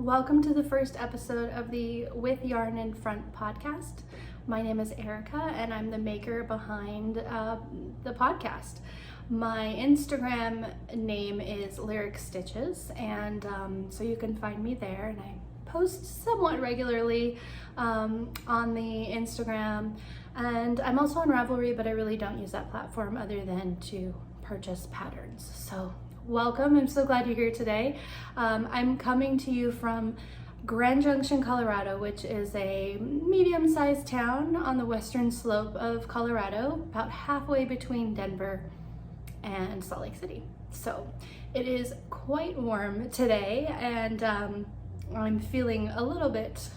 Welcome to the first episode of the With Yarn in Front podcast. My name is Erica and I'm the maker behind the podcast. My Instagram name is Lyric Stitches, and so you can find me there, and I post somewhat regularly on the Instagram, and I'm also on Ravelry, but I really don't use that platform other than to purchase patterns. So welcome, I'm so glad you're here today. I'm coming to you from Grand Junction, Colorado, which is a medium-sized town on the western slope of Colorado, about halfway between Denver and Salt Lake City. So it is quite warm today, and I'm feeling a little bit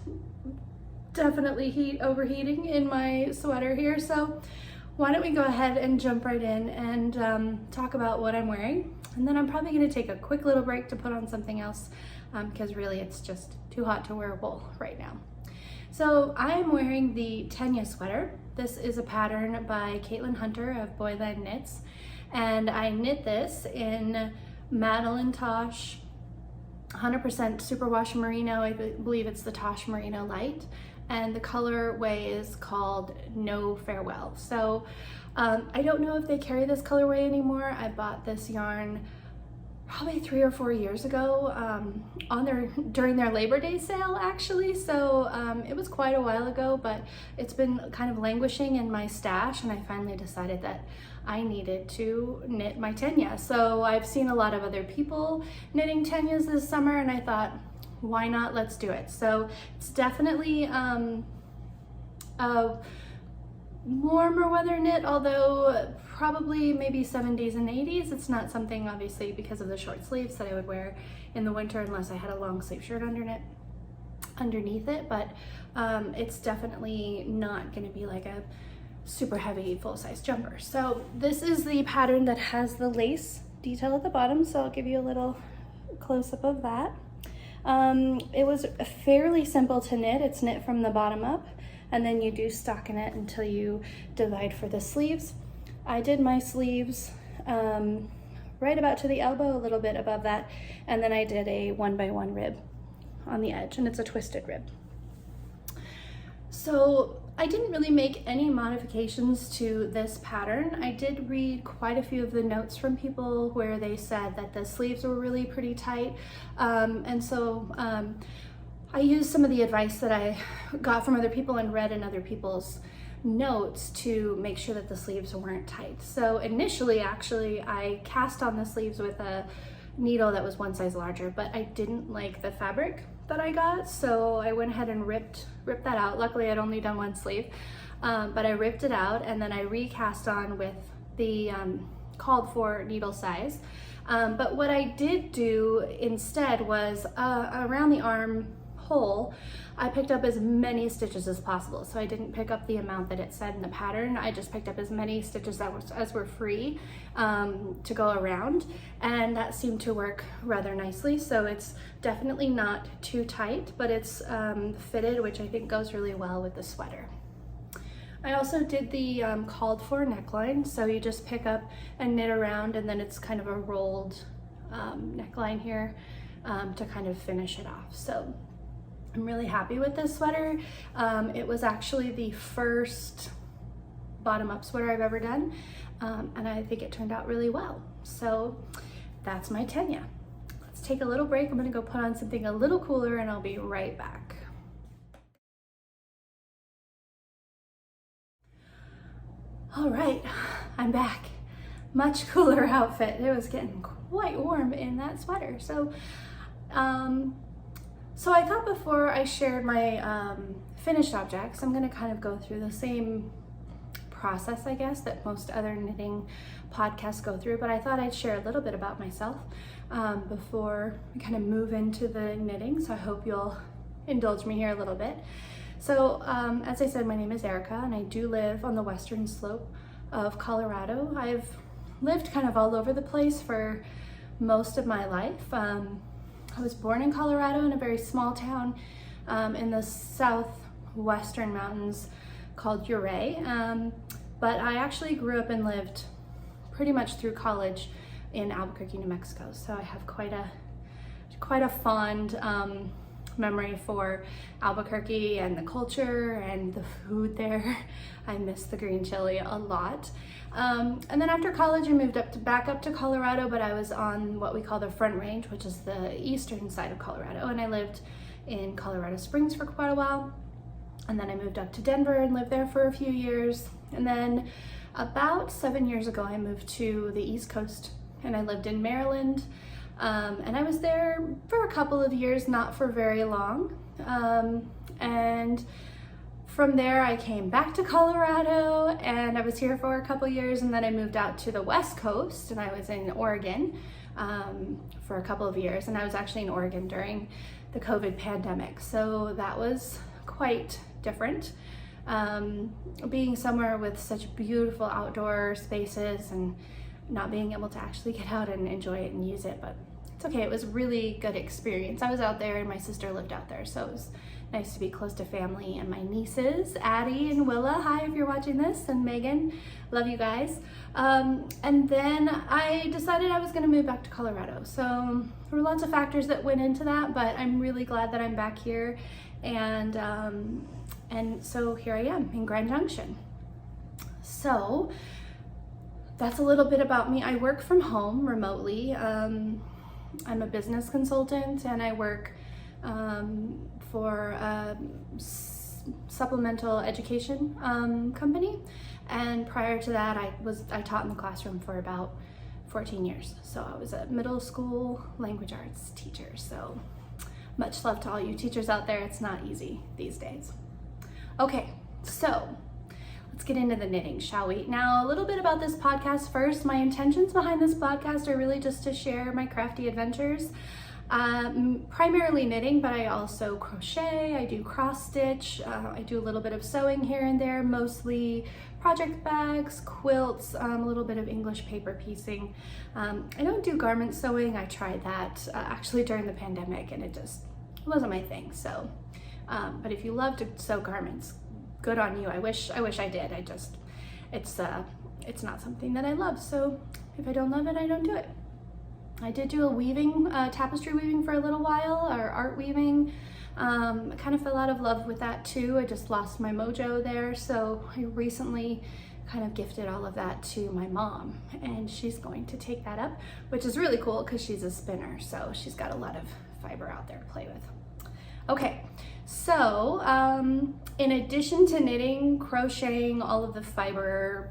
definitely overheating in my sweater here. So why don't we go ahead and jump right in and talk about what I'm wearing. And then I'm probably gonna take a quick little break to put on something else because really it's just too hot to wear wool right now. So I'm wearing the Tegna sweater. This is a pattern by Caitlin Hunter of Boyland Knits. And I knit this in Madelinetosh 100% superwash merino. I believe it's the Tosh merino light, and the colorway is called No Farewell. So I don't know if they carry this colorway anymore. I bought this yarn probably 3 or 4 years ago during their Labor Day sale, actually. So it was quite a while ago, but it's been kind of languishing in my stash, and I finally decided that I needed to knit my Tegna. So I've seen a lot of other people knitting Tegnas this summer, and I thought, why not? Let's do it. So it's definitely a warmer weather knit, although probably maybe 70s and 80s. It's not something, obviously, because of the short sleeves, that I would wear in the winter unless I had a long sleeve shirt underneath it. But it's definitely not going to be like a super heavy full-size jumper. So this is the pattern that has the lace detail at the bottom, so I'll give you a little close-up of that. It was fairly simple to knit. It's knit from the bottom up, and then you do stockinette until you divide for the sleeves. I did my sleeves right about to the elbow, a little bit above that, and then I did a 1x1 rib on the edge, and it's a twisted rib. So I didn't really make any modifications to this pattern. I did read quite a few of the notes from people where they said that the sleeves were really pretty tight, and so I used some of the advice that I got from other people and read in other people's notes to make sure that the sleeves weren't tight. So initially, actually, I cast on the sleeves with a needle that was one size larger, but I didn't like the fabric that I got, so I went ahead and ripped that out. Luckily, I'd only done one sleeve, but I ripped it out, and then I recast on with the called for needle size. But what I did do instead was around the armhole, I picked up as many stitches as possible. So I didn't pick up the amount that it said in the pattern. I just picked up as many stitches as were free to go around, and that seemed to work rather nicely. So it's definitely not too tight, but it's fitted, which I think goes really well with the sweater. I also did the called for neckline. So you just pick up and knit around, and then it's kind of a rolled neckline here to kind of finish it off. So I'm really happy with this sweater. It was actually the first bottom-up sweater I've ever done, and I think it turned out really well. So that's my Tegna. Let's take a little break. I'm gonna go put on something a little cooler, and I'll be right back. All right, I'm back. Much cooler outfit. It was getting quite warm in that sweater. So I thought before I shared my finished objects, I'm gonna kind of go through the same process, I guess, that most other knitting podcasts go through, but I thought I'd share a little bit about myself before we kind of move into the knitting, so I hope you'll indulge me here a little bit. So as I said, my name is Erica, and I do live on the western slope of Colorado. I've lived kind of all over the place for most of my life. I was born in Colorado in a very small town in the southwestern mountains called Ouray, but I actually grew up and lived pretty much through college in Albuquerque, New Mexico. So I have quite a fond memory for Albuquerque and the culture and the food there. I miss the green chili a lot. And then after college, I moved back up to Colorado, but I was on what we call the Front Range, which is the eastern side of Colorado, and I lived in Colorado Springs for quite a while. And then I moved up to Denver and lived there for a few years. And then about 7 years ago, I moved to the East Coast and I lived in Maryland. And I was there for a couple of years, not for very long. And from there, I came back to Colorado and I was here for a couple years, and then I moved out to the West Coast and I was in Oregon for a couple of years. And I was actually in Oregon during the COVID pandemic. So that was quite different. Being somewhere with such beautiful outdoor spaces and not being able to actually get out and enjoy it and use it, but it's okay. It was a really good experience. I was out there and my sister lived out there, so it was nice to be close to family and my nieces, Addie and Willa. Hi, if you're watching this, and Megan, love you guys. And then I decided I was gonna move back to Colorado. So there were lots of factors that went into that, but I'm really glad that I'm back here. And so here I am in Grand Junction. So that's a little bit about me. I work from home remotely. I'm a business consultant and I work for a supplemental education company. And prior to that, I taught in the classroom for about 14 years. So I was a middle school language arts teacher. So much love to all you teachers out there. It's not easy these days. Okay, so let's get into the knitting, shall we? Now, a little bit about this podcast first. My intentions behind this podcast are really just to share my crafty adventures. Primarily knitting, but I also crochet, I do cross stitch, I do a little bit of sewing here and there, mostly project bags, quilts, a little bit of English paper piecing. I don't do garment sewing. I tried that actually during the pandemic and it just wasn't my thing. So, but if you love to sew garments, good on you. I wish I did. It's not something that I love. So if I don't love it, I don't do it. I did do a weaving, tapestry weaving for a little while, or art weaving. I kind of fell out of love with that too. I just lost my mojo there. So I recently kind of gifted all of that to my mom and she's going to take that up, which is really cool because she's a spinner. So she's got a lot of fiber out there to play with. Okay, so in addition to knitting, crocheting, all of the fibery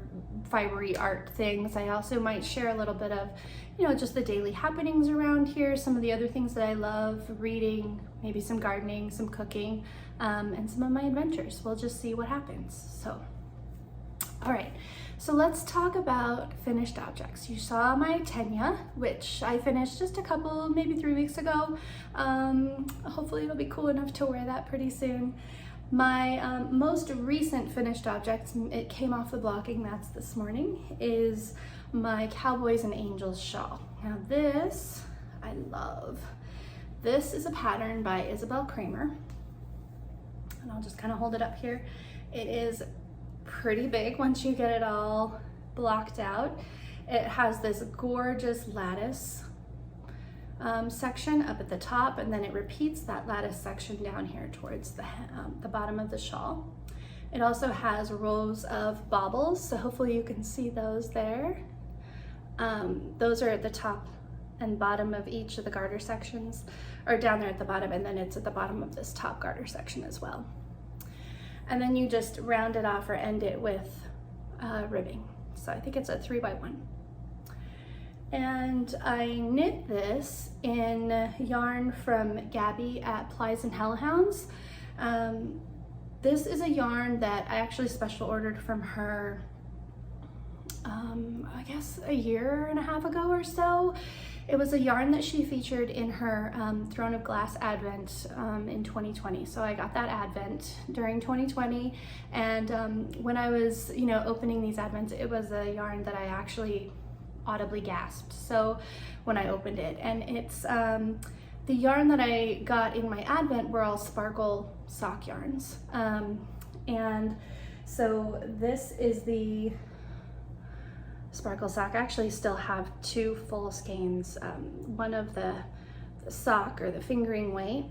art things, I also might share a little bit of, just the daily happenings around here, some of the other things that I love, reading, maybe some gardening, some cooking, and some of my adventures. We'll just see what happens. So, all right, so let's talk about finished objects. You saw my Tegna, which I finished just a couple, maybe 3 weeks ago. Hopefully it'll be cool enough to wear that pretty soon. My most recent finished object, it came off the blocking mats this morning, is my Cowboys and Angels shawl. Now this, I love. This is a pattern by Isabell Kraemer. And I'll just kind of hold it up here. It is pretty big once you get it all blocked out. It has this gorgeous lattice section up at the top, and then it repeats that lattice section down here towards the bottom of the shawl. It also has rows of baubles, so hopefully you can see those there. Those are at the top and bottom of each of the garter sections, or down there at the bottom, and then it's at the bottom of this top garter section as well. And then you just round it off or end it with ribbing. So I think it's a 3x1. And I knit this in yarn from Gabby at Plies and Hellhouds. This is a yarn that I actually special ordered from her, I guess a year and a half ago or so. It was a yarn that she featured in her Throne of Glass Advent in 2020. So I got that Advent during 2020. And when I was, opening these Advents, it was a yarn that I actually audibly gasped. So when I opened it, and it's the yarn that I got in my Advent were all sparkle sock yarns. And so this is the sparkle sock. I actually still have 2 full skeins, one of the sock or the fingering weight,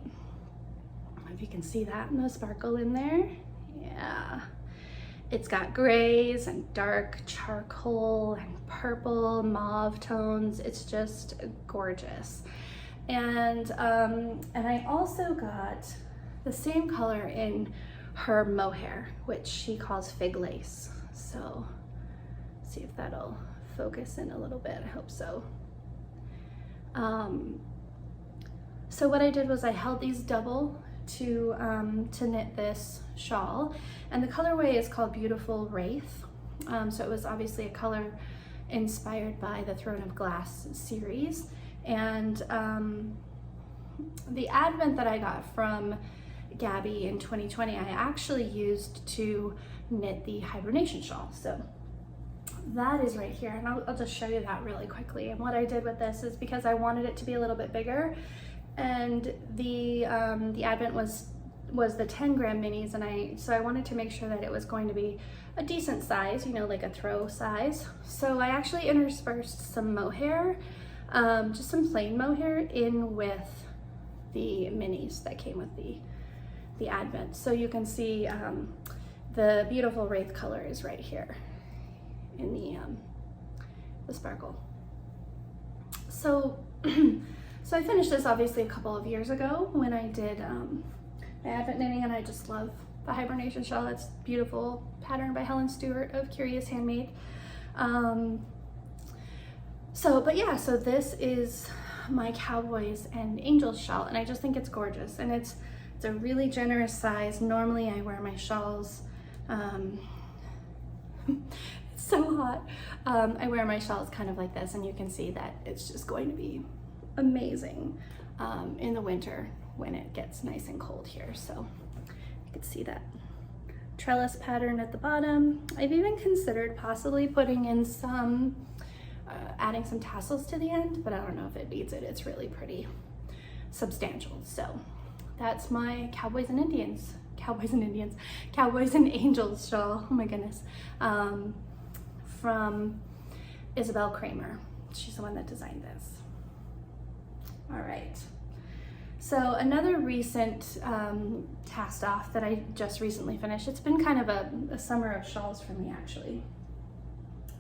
if you can see that in the sparkle in there. Yeah. It's got grays and dark charcoal and purple, mauve tones. It's just gorgeous. And I also got the same color in her mohair, which she calls fig lace. So see if that'll focus in a little bit. I hope so. So what I did was I held these double to knit this shawl, and the colorway is called Beautiful Wraith. So it was obviously a color inspired by the Throne of Glass series. And the advent that I got from Gabby in 2020, I actually used to knit the Hibernation shawl. So that is right here, and I'll just show you that really quickly. And what I did with this is, because I wanted it to be a little bit bigger, and the advent was the 10 gram minis, and so I wanted to make sure that it was going to be a decent size, you know, like a throw size. So I actually interspersed some mohair, just some plain mohair, in with the minis that came with the advent. So you can see the Beautiful Wraith color is right here in the sparkle. So so I finished this obviously a couple of years ago when I did my advent knitting, and I just love the Hibernation shawl. It's beautiful pattern by Helen Stewart of Curious Handmade. So this is my Cowboys and Angels shawl, and I just think it's gorgeous, and it's a really generous size. Normally I wear my shawls, it's so hot. I wear my shawls kind of like this, and you can see that it's just going to be amazing in the winter when it gets nice and cold here. So you can see that trellis pattern at the bottom. I've even considered possibly putting in some adding some tassels to the end, but I don't know if it needs it. It's really pretty substantial. So that's my Cowboys and Angels shawl, oh my goodness, from Isabell Kraemer. She's the one that designed this. All right, so another recent cast off that I just recently finished. It's been kind of a summer of shawls for me, actually.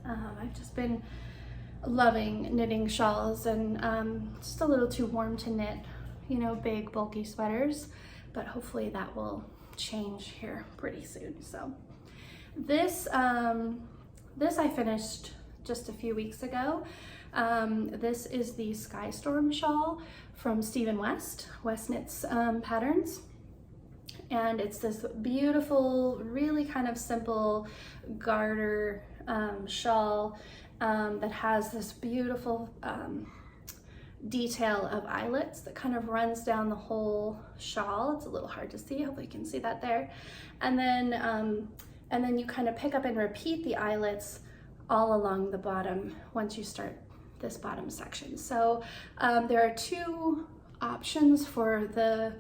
I've just been loving knitting shawls, and just a little too warm to knit, you know, big bulky sweaters, but hopefully that will change here pretty soon. So this I finished just a few weeks ago. This is the Skystorm shawl from Stephen West Knits Patterns, and it's this beautiful, really kind of simple garter shawl that has this beautiful detail of eyelets that kind of runs down the whole shawl. It's a little hard to see, hopefully you can see that there. And then you kind of pick up and repeat the eyelets all along the bottom once you start this bottom section. So there are two options for the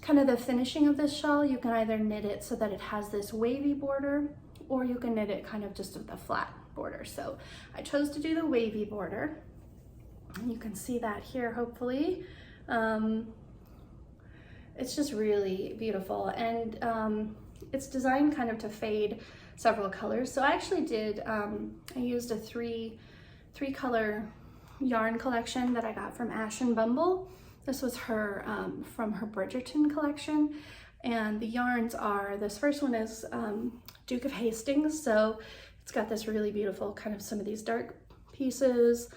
kind of the finishing of this shawl. You can either knit it so that it has this wavy border, or you can knit it kind of just with a flat border. So I chose to do the wavy border. You can see that here, hopefully. It's just really beautiful, and it's designed kind of to fade several colors. So I actually did, I used a three color yarn collection that I got from Ash and Bumble. This was her, from her Bridgerton collection. And the yarns are, this first one is Duke of Hastings. So it's got this really beautiful kind of some of these dark pieces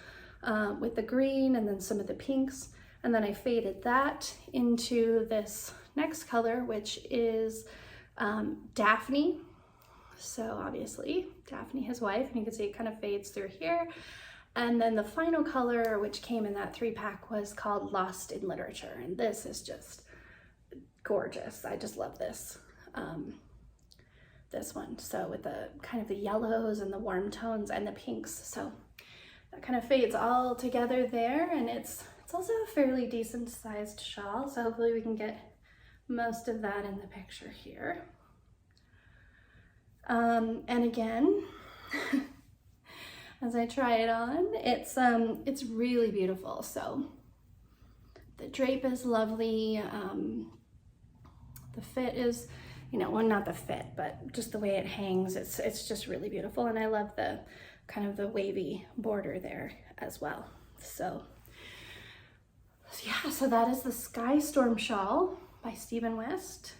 with the green, and then some of the pinks. And then I faded that into this next color, which is Daphne. So obviously Daphne, his wife, and you can see it kind of fades through here. And then the final color, which came in that 3-pack, was called Lost in Literature. And this is just gorgeous. I just love this, this one. So with the kind of the yellows and the warm tones and the pinks. So that kind of fades all together there. And it's also a fairly decent sized shawl. So hopefully we can get most of that in the picture here. And again, as I try it on, it's really beautiful. So the drape is lovely. The fit is, you know, well, not the fit, but just the way it hangs, it's just really beautiful. And I love the kind of the wavy border there as well. So yeah, so that is the Skystorm shawl by Stephen West.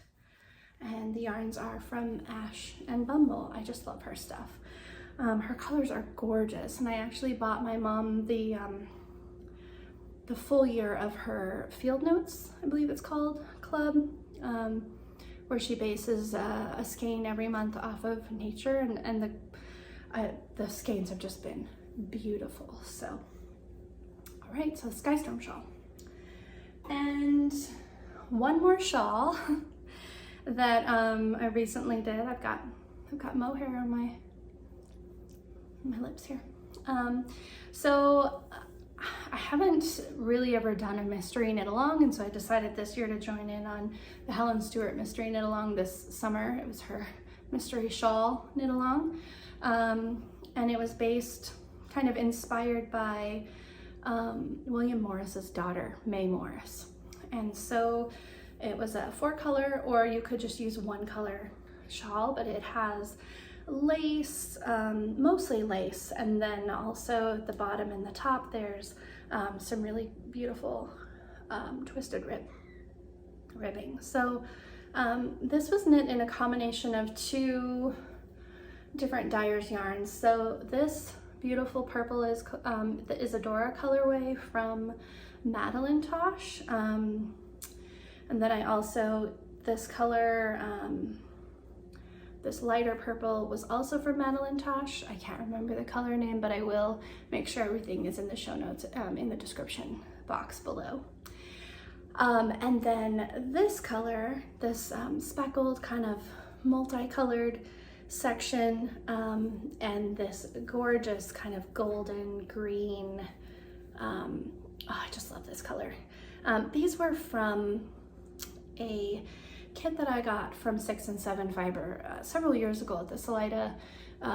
And the yarns are from Ash and Bumble. I just love her stuff. Her colors are gorgeous. And I actually bought my mom the full year of her Field Notes, I believe it's called, club, where she bases a skein every month off of nature, and the skeins have just been beautiful. So, all right, so Skystorm shawl. And one more shawl that I recently did. I've got mohair on my lips here. So I haven't really ever done a mystery knit along, and so I decided this year to join in on the Helen Stewart mystery knit along this summer. It was her mystery shawl knit along, and it was based, kind of inspired by William Morris's daughter, May Morris. And so it was a 4-color, or you could just use 1-color shawl, but it has lace, mostly lace, and then also at the bottom and the top there's some really beautiful twisted ribbing. So this was knit in a combination of 2 different dyers yarns. So this beautiful purple is the Isadora colorway from Madelinetosh, and then I also, this color, this lighter purple was also from Madelinetosh. I can't remember the color name, but I will make sure everything is in the show notes, in the description box below. And then this color, this speckled kind of multicolored section, and this gorgeous kind of golden green. Oh, I just love this color. These were from a kit that I got from 6 and 7 Fiber several years ago at the Salida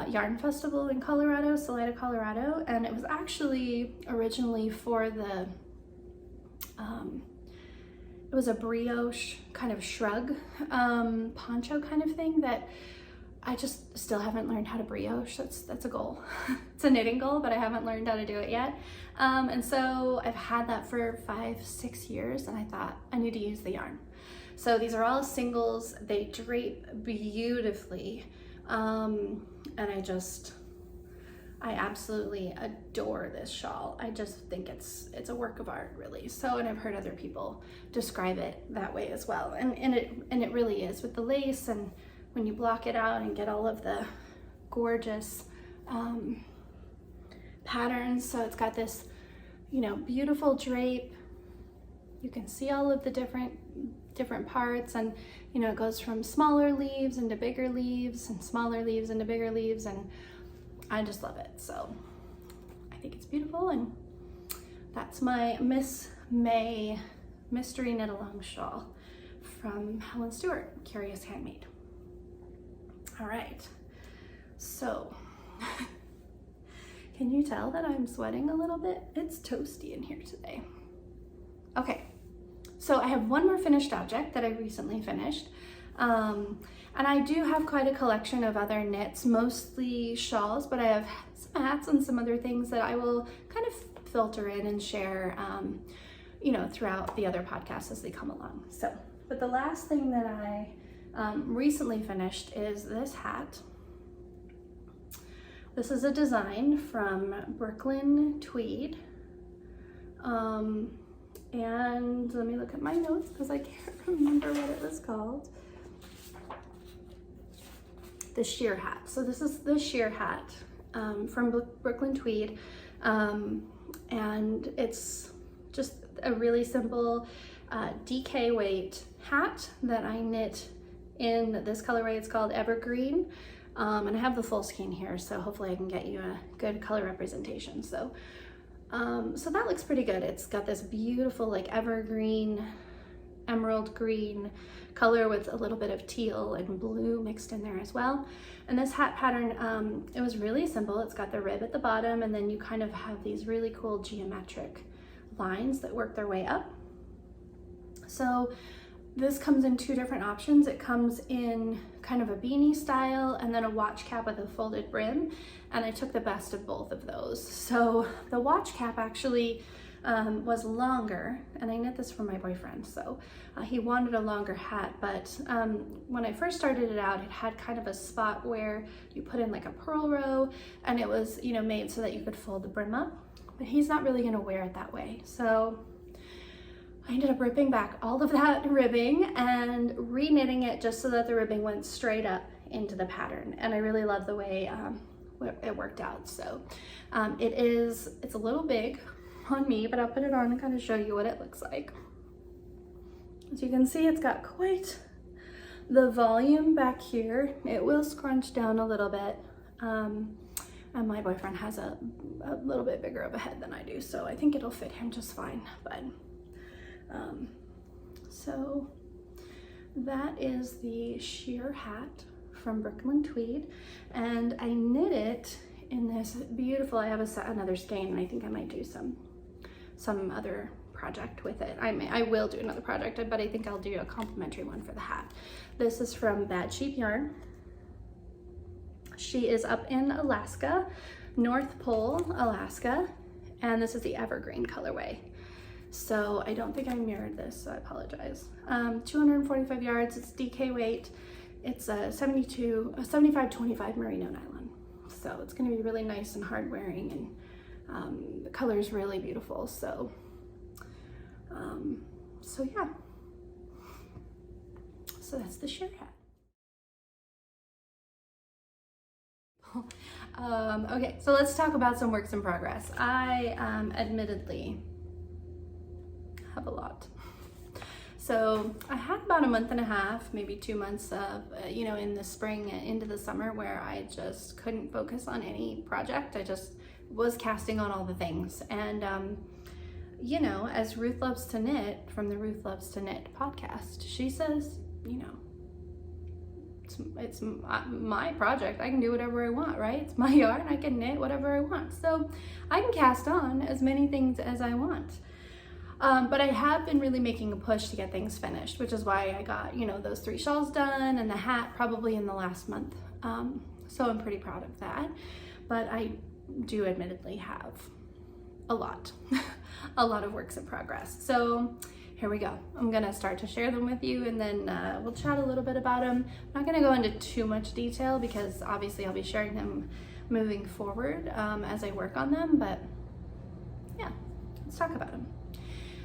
Yarn Festival in Colorado, Salida, Colorado, and it was actually originally for the, it was a brioche kind of shrug poncho kind of thing that I just still haven't learned how to brioche. That's a goal. It's a knitting goal, but I haven't learned how to do it yet. And so I've had that for 5-6 years, and I thought I need to use the yarn. So these are all singles. They drape beautifully. And I absolutely adore this shawl. I just think it's a work of art, really. So, and I've heard other people describe it that way as well. And it really is, with the lace, and when you block it out and get all of the gorgeous patterns. So it's got this, you know, beautiful drape. You can see all of the different parts, and you know, it goes from smaller leaves into bigger leaves and smaller leaves into bigger leaves, and I just love it. So I think it's beautiful, and that's my Miss May mystery knit along shawl from Helen Stewart, Curious Handmade. All right, so can you tell that I'm sweating a little bit? It's toasty in here today. Okay, so I have one more finished object that I recently finished. And I do have quite a collection of other knits, mostly shawls, but I have some hats and some other things that I will kind of filter in and share, you know, throughout the other podcasts as they come along. So, but the last thing that I recently finished is this hat. This is a design from Brooklyn Tweed. And let me look at my notes because I can't remember what it was called. The Shear hat. So this is the Shear hat from Brooklyn Tweed. And it's just a really simple DK weight hat that I knit in this colorway. It's called Evergreen. And I have the full skein here, so hopefully I can get you a good color representation. So so that looks pretty good. It's got this beautiful like evergreen, emerald green color with a little bit of teal and blue mixed in there as well. And this hat pattern, it was really simple. It's got the rib at the bottom, and then you kind of have these really cool geometric lines that work their way up. So this comes in two different options. It comes in kind of a beanie style and then a watch cap with a folded brim. And I took the best of both of those. So the watch cap actually was longer, and I knit this for my boyfriend. So he wanted a longer hat, but when I first started it out, it had kind of a spot where you put in like a purl row, and it was, you know, made so that you could fold the brim up, but he's not really gonna wear it that way. So I ended up ripping back all of that ribbing and re-knitting it just so that the ribbing went straight up into the pattern. And I really love the way it worked out. So it's a little big on me, but I'll put it on and kind of show you what it looks like. As you can see, it's got quite the volume back here. It will scrunch down a little bit. And my boyfriend has a little bit bigger of a head than I do, so I think it'll fit him just fine. But so that is the sheer hat from Brooklyn Tweed, and I knit it in this beautiful, I have another skein, and I think I might do some other project with it. I will do another project, but I think I'll do a complimentary one for the hat. This is from Bad Sheep Yarn. She is up in Alaska, North Pole, Alaska, and this is the Evergreen colorway. So I don't think I mirrored this, so I apologize. 245 yards, it's DK weight. It's a 75-25 Merino nylon. So it's gonna be really nice and hard wearing, and the color is really beautiful. So, so yeah. So that's the sheer hat. Okay, so let's talk about some works in progress. I admittedly have a lot. So I had about a month and a half, maybe 2 months of, you know, in the spring and into the summer where I just couldn't focus on any project. I just was casting on all the things. And, you know, as Ruth Loves to Knit from the Ruth Loves to Knit podcast, she says, you know, it's my project. I can do whatever I want, right? It's my yarn. I can knit whatever I want. So I can cast on as many things as I want. But I have been really making a push to get things finished, which is why I got, you know, those 3 shawls done and the hat probably in the last month. So I'm pretty proud of that. But I do admittedly have a lot, a lot of works in progress. So here we go. I'm gonna start to share them with you, and then we'll chat a little bit about them. I'm not gonna go into too much detail because obviously I'll be sharing them moving forward as I work on them, but yeah, let's talk about them.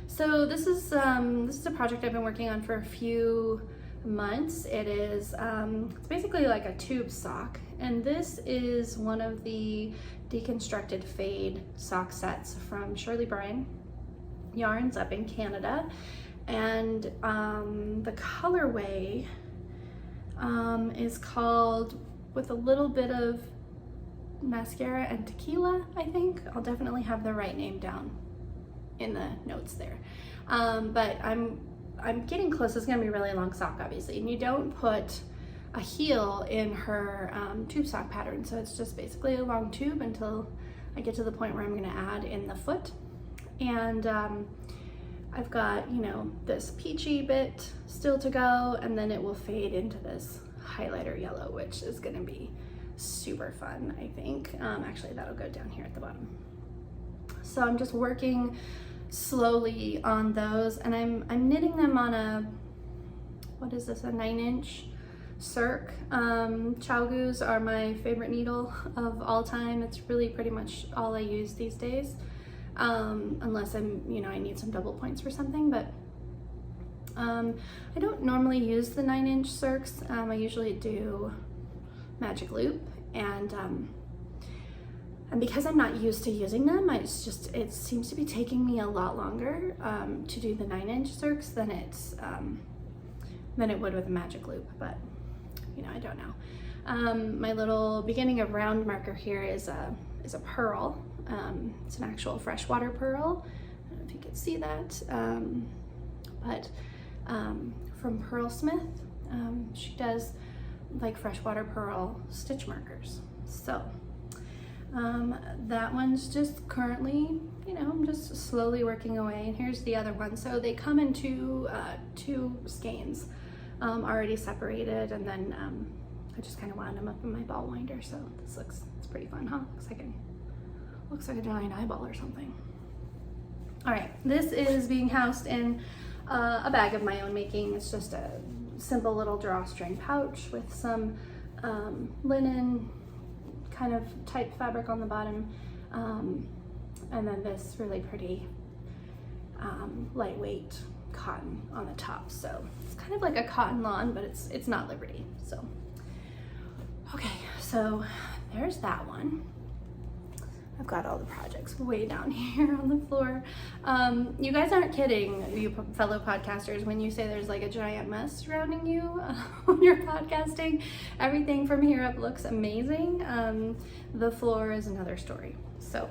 So this is a project I've been working on for a few months. It is it's basically like a tube sock, and this is one of the Deconstructed fade sock sets from Shirley Bryan yarns up in Canada, and the colorway is called With a Little Bit of Mascara and Tequila, I think. I'll definitely have the right name down in the notes there. But I'm getting close. It's gonna be a really long sock, obviously, and you don't put a heel in her tube sock pattern, so it's just basically a long tube until I get to the point where I'm gonna add in the foot. And I've got, you know, this peachy bit still to go, and then it will fade into this highlighter yellow, which is gonna be super fun, I think. Actually, that'll go down here at the bottom. So I'm just working slowly on those, and I'm knitting them on a, what is this, a 9-inch Cirque. Chowgoos are my favorite needle of all time. It's really pretty much all I use these days, unless I'm, you know, I need some double points for something. But I don't normally use the 9-inch Cirques. I usually do Magic Loop, and because I'm not used to using them, it seems to be taking me a lot longer to do the 9-inch Cirques than it would with a Magic Loop, but you know, I don't know. My little beginning of round marker here is a pearl. It's an actual freshwater pearl. I don't know if you can see that, but from Pearl Smith. She does like freshwater pearl stitch markers. So that one's just currently you know, I'm just slowly working away. And here's the other one. So they come in two skeins, already separated, and then I just kind of wound them up in my ball winder. So this it's pretty fun, huh? Looks like a giant eyeball or something. All right, this is being housed in a bag of my own making. It's just a simple little drawstring pouch with some linen kind of type fabric on the bottom, and then this really pretty lightweight cotton on the top. So it's kind of like a cotton lawn, but it's not Liberty. So okay, so there's that one. I've got all the projects way down here on the floor. You guys aren't kidding, you fellow podcasters, when you say there's like a giant mess surrounding you when you're podcasting. Everything from here up looks amazing. The floor is another story. So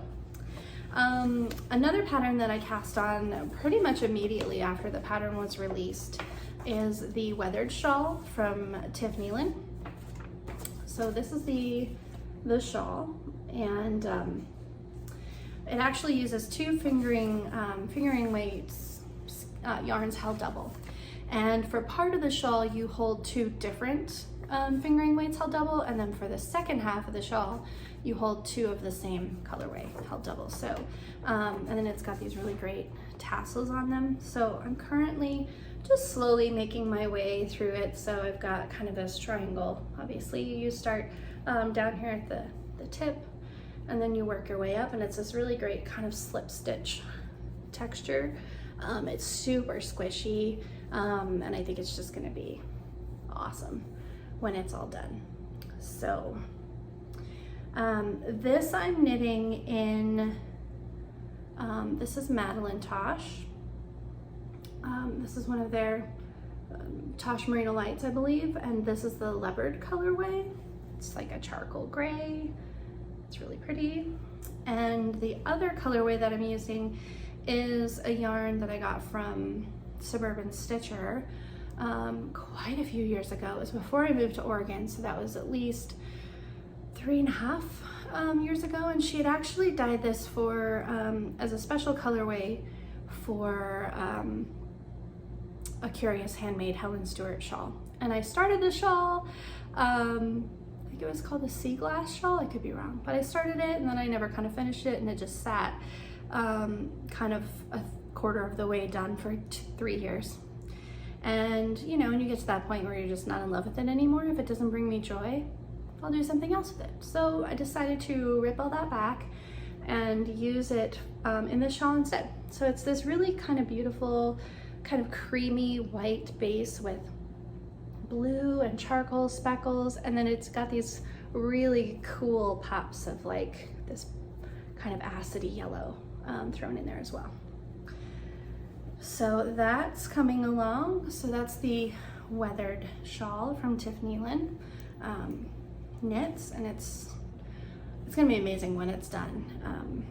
another pattern that I cast on pretty much immediately after the pattern was released is the Weathered Shawl from Lichen. So this is the shawl, and it actually uses two fingering weights yarns held double. And for part of the shawl, you hold two different fingering weights held double, and then for the second half of the shawl, you hold two of the same colorway held double. So, and then it's got these really great tassels on them. So I'm currently just slowly making my way through it. So I've got kind of this triangle. Obviously, you start down here at the tip, and then you work your way up, and it's this really great kind of slip stitch texture. It's super squishy, and I think it's just gonna be awesome when it's all done. So this I'm knitting in, this is Madelinetosh. This is one of their Tosh Merino lights, I believe, and this is the leopard colorway. It's like a charcoal gray. It's really pretty. And the other colorway that I'm using is a yarn that I got from Suburban Stitcher quite a few years ago. It was before I moved to Oregon, so that was at least 3.5 years ago, and she had actually dyed this for as a special colorway for a Curious Handmade Helen Stewart shawl. And I started the shawl, I think it was called the Sea Glass shawl, I could be wrong, but I started it and then I never kind of finished it, and it just sat kind of a quarter of the way done for 3 years. And you know, when you get to that point where you're just not in love with it anymore, if it doesn't bring me joy, I'll do something else with it. So I decided to rip all that back and use it in this shawl instead. So it's this really kind of beautiful, kind of creamy white base with blue and charcoal speckles, and then it's got these really cool pops of like this kind of acidy yellow thrown in there as well. So that's coming along. So that's the Weathered Shawl from Lichen knits, and it's gonna be amazing when it's done.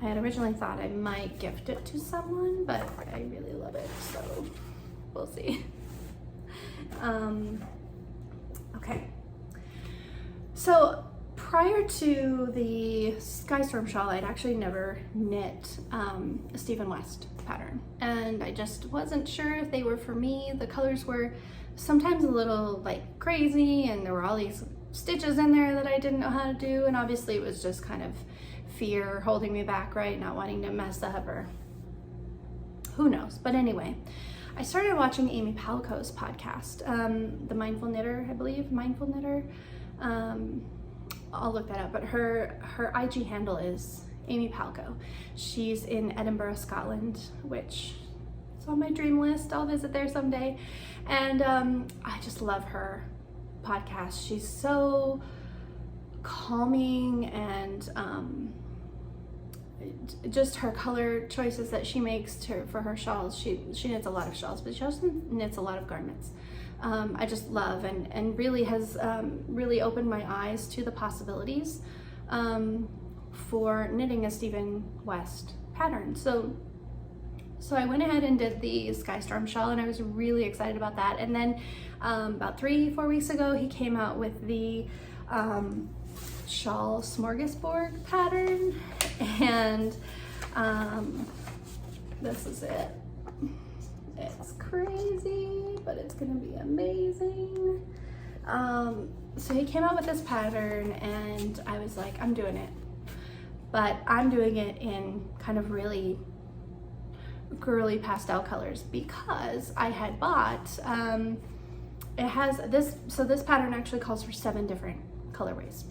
I had originally thought I might gift it to someone, but I really love it, so we'll see. Okay, so prior to the Skystorm shawl, I'd actually never knit a Stephen West pattern, and I just wasn't sure if they were for me. The colors were sometimes a little like crazy, and there were all these stitches in there that I didn't know how to do, and obviously it was just kind of fear holding me back, right? Not wanting to mess up, or who knows. But anyway, I started watching Amy Palco's podcast, The Mindful Knitter, I believe, Mindful Knitter. I'll look that up, but her IG handle is Amy Palco. She's in Edinburgh, Scotland, which is on my dream list. I'll visit there someday. And I just love her podcast. She's so calming, and just her color choices that she makes for her shawls. She knits a lot of shawls, but she also knits a lot of garments. I just love, and really has really opened my eyes to the possibilities for knitting a Stephen West pattern. So I went ahead and did the Skystorm shawl, and I was really excited about that. And then about 3-4 weeks ago, he came out with the Shawl Smorgasbord pattern, and This is it. It's crazy, but it's gonna be amazing. So he came out with this pattern and I was like, I'm doing it. But I'm doing it in kind of really girly pastel colors because I had bought, it has this, so this pattern actually calls for 7 different colorways.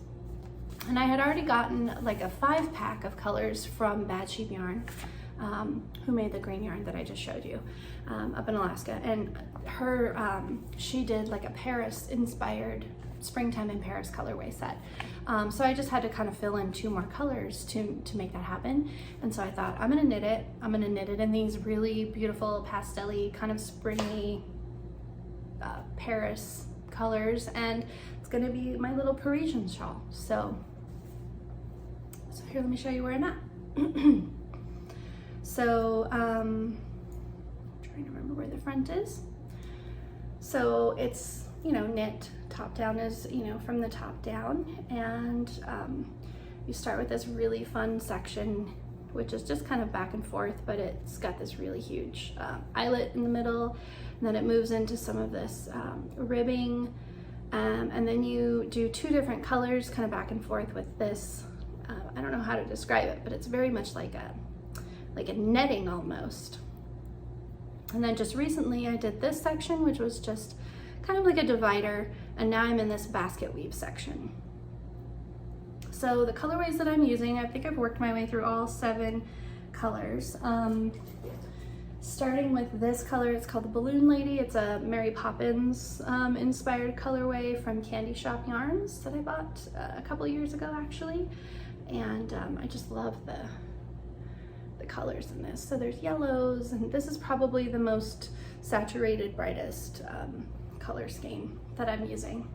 And I had already gotten like a 5-pack of colors from Bad Sheep Yarn, who made the green yarn that I just showed you, up in Alaska. And her, she did like a Paris inspired springtime in Paris colorway set. So I just had to kind of fill in 2 more colors to make that happen. And so I thought, I'm gonna knit it. I'm gonna knit it in these really beautiful pastel-y, kind of springy Paris colors. And it's gonna be my little Parisian shawl. So here, let me show you where I'm at. So, I'm trying to remember where the front is. So it's, you know, knit top down is, you know, from the top down. And you start with this really fun section, which is just kind of back and forth, but it's got this really huge eyelet in the middle. And then it moves into some of this ribbing. And then you do 2 different colors kind of back and forth with this. I don't know how to describe it, but it's very much like a netting almost. And then just recently I did this section, which was just kind of like a divider, and now I'm in this basket weave section. So the colorways that I'm using, I think I've worked my way through all 7 colors. Starting with this color, it's called the Balloon Lady. It's a Mary Poppins inspired colorway from Candy Shop Yarns that I bought a couple years ago actually. And I just love the colors in this. So there's yellows, and this is probably the most saturated, brightest color scheme that I'm using.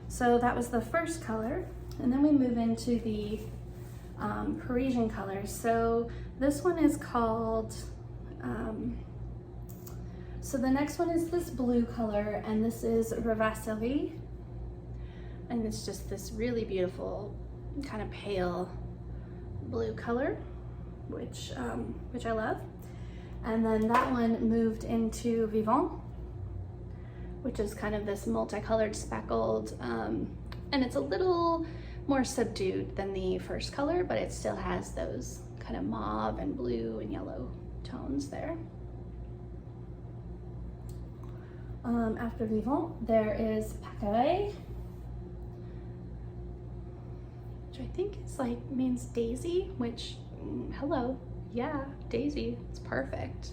So that was the first color. And then we move into the Parisian colors. So this one is called, so the next one is this blue color, and this is Rêvasserie. And it's just this really beautiful kind of pale blue color, which I love. And then that one moved into Vivant, which is kind of this multicolored speckled, and it's a little more subdued than the first color, but it still has those kind of mauve and blue and yellow tones there. After Vivant, there is Paquet, which I think is like means daisy, which, hello, yeah, daisy, it's perfect.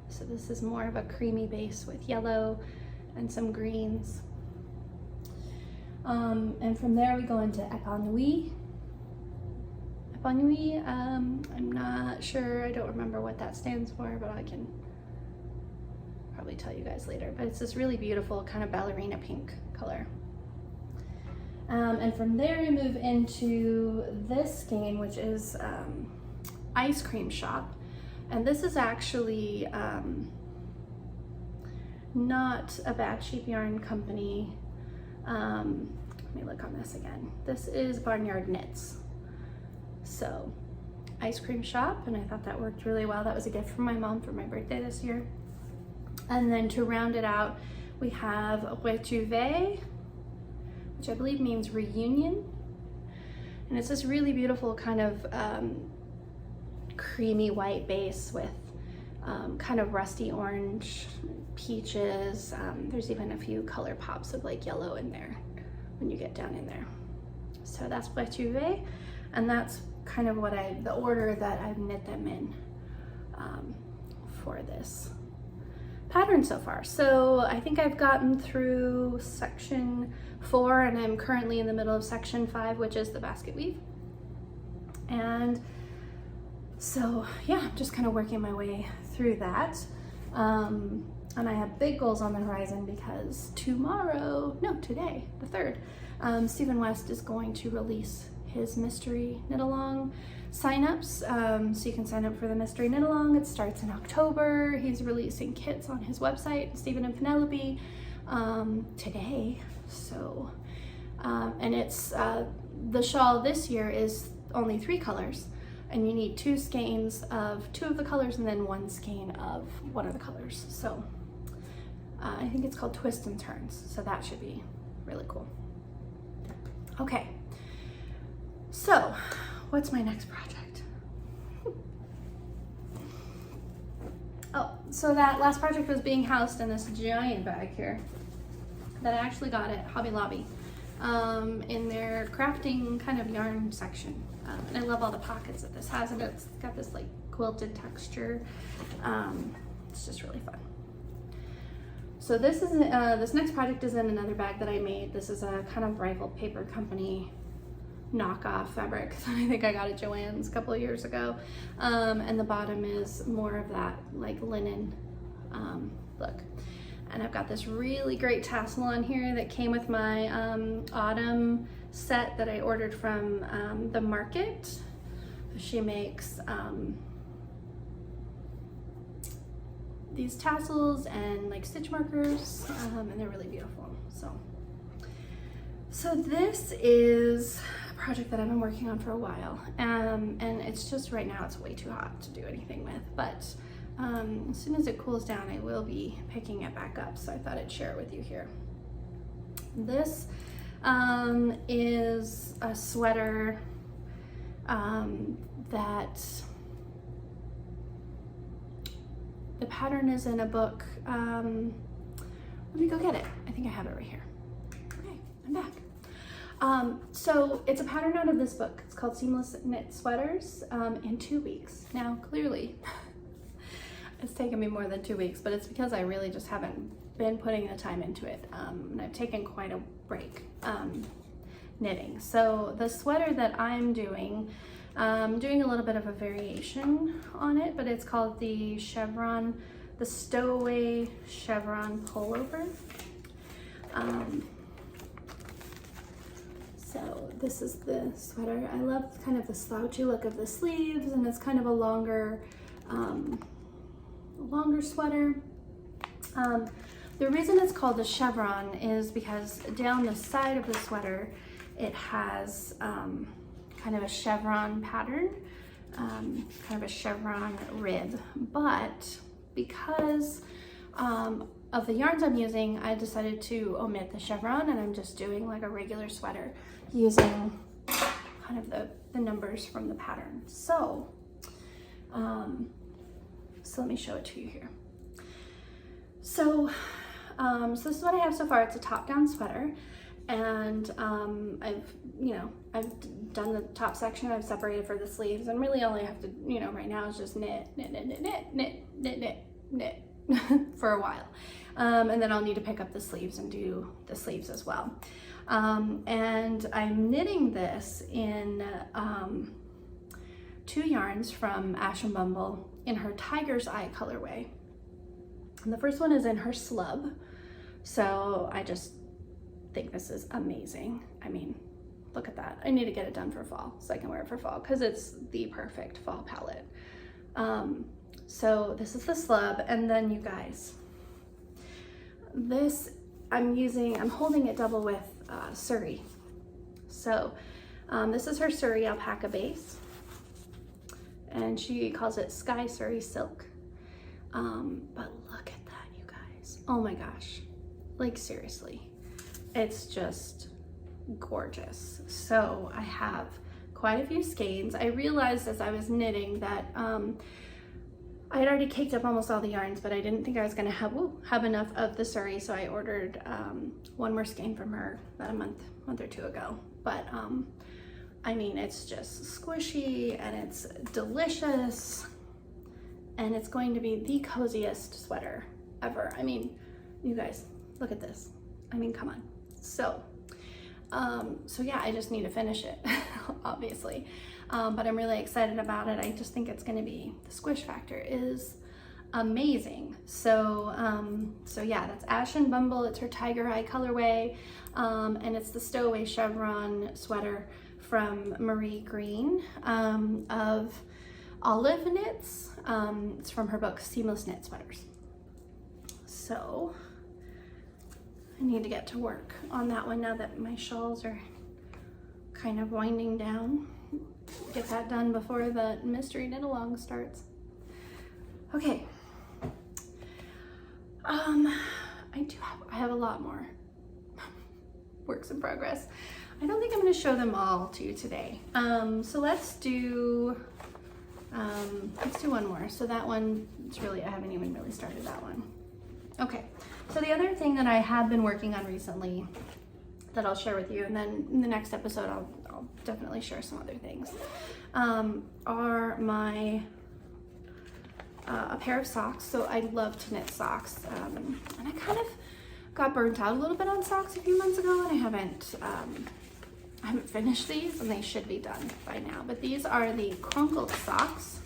So this is more of a creamy base with yellow and some greens. And from there we go into Épanouie. Épanouie, I'm not sure, I don't remember what that stands for, but I can probably tell you guys later. But it's this really beautiful kind of ballerina pink color. And from there we move into this skein, which is Ice Cream Shop. And this is actually not a Bad Sheep Yarn company. Let me look on this again. This is Barnyard Knits. So Ice Cream Shop, and I thought that worked really well. That was a gift from my mom for my birthday this year. And then to round it out, we have Retrouvé, which I believe means reunion. And it's this really beautiful kind of creamy white base with kind of rusty orange, peaches. There's even a few color pops of like yellow in there when you get down in there. So that's Retrouvé, and that's kind of what the order that I've knit them in for this pattern so far. So I think I've gotten through section 4, and I'm currently in the middle of section 5, which is the basket weave. And so yeah, I'm just kind of working my way through that. And I have big goals on the horizon because today, the 3rd, Stephen West is going to release his mystery knit along signups. So you can sign up for the mystery knit along. It starts in October. He's releasing kits on his website, Stephen and Penelope, today. So, and it's, the shawl this year is only 3 colors. and you need 2 skeins of 2 of the colors and then 1 skein of one of the colors. So I think it's called Twist and Turns, so that should be really cool. Okay, so what's my next project? Oh, so that last project was being housed in this giant bag here that I actually got at Hobby Lobby in their crafting kind of yarn section. And I love all the pockets that this has, and it's got this like quilted texture. It's just really fun. So this is this next project is in another bag that I made. This is a kind of rival paper company knockoff fabric that I think I got at Joann's a couple of years ago. And the bottom is more of that like linen look. And I've got this really great tassel on here that came with my autumn set that I ordered from the market. She makes these tassels and like stitch markers, and they're really beautiful. So this is a project that I've been working on for a while, and it's just right now it's way too hot to do anything with, but as soon as it cools down I will be picking it back up, so I thought I'd share it with you here. This is a sweater that the pattern is in a book. Let me go get it. I think I have it right here. Okay, I'm back. So it's a pattern out of this book. It's called Seamless Knit Sweaters in 2 weeks. Now, clearly, it's taken me more than 2 weeks, but it's because I really just haven't been putting the time into it. And I've taken quite a break knitting. So the sweater that I'm doing a little bit of a variation on it, but it's called the chevron, the stowaway chevron pullover. So this is the sweater. I love kind of the slouchy look of the sleeves, and it's kind of a longer sweater. The reason it's called the chevron is because down the side of the sweater it has kind of a chevron pattern, kind of a chevron rib, but because of the yarns I'm using, I decided to omit the chevron, and I'm just doing like a regular sweater using kind of the numbers from the pattern. So let me show it to you here. So this is what I have so far. It's a top-down sweater, and I've done the top section. I've separated for the sleeves, and really all I have to, right now is just knit for a while. And then I'll need to pick up the sleeves and do the sleeves as well. And I'm knitting this in 2 yarns from Ash and Bumble in her Tiger's Eye colorway. And the first one is in her slub. So I just think this is amazing. I mean, look at that. I need to get it done for fall so I can wear it for fall, because it's the perfect fall palette. So this is the slub, and then you guys, this I'm holding it double with Surrey. So this is her Surrey alpaca base, and she calls it Sky Surrey Silk. But look at that, you guys. Oh my gosh, like seriously, it's just gorgeous. So I have quite a few skeins. I realized as I was knitting that I had already caked up almost all the yarns, but I didn't think I was gonna have enough of the Surrey, so I ordered 1 more skein from her about a month or 2 ago. But I mean, it's just squishy and it's delicious, and it's going to be the coziest sweater ever. I mean, you guys, look at this. I mean, come on. So yeah, I just need to finish it, obviously. But I'm really excited about it. I just think it's gonna be, the squish factor is amazing. So yeah, that's Ash and Bumble. It's her Tiger Eye colorway, and it's the stowaway chevron sweater from Emily Greene of Olive Knits. It's from her book, Seamless Knit Sweaters. So I need to get to work on that one now that my shawls are kind of winding down. get that done before the mystery knit along starts. Okay. I have a lot more works in progress. I don't think I'm going to show them all to you today. So let's do one more. So that one, it's really, I haven't even really started that one. Okay. So the other thing that I have been working on recently that I'll share with you, and then in the next episode I'll definitely share some other things, are my a pair of socks. So I love to knit socks, and I kind of got burnt out a little bit on socks a few months ago, and I haven't finished these, and they should be done by now. But these are the crumpled socks,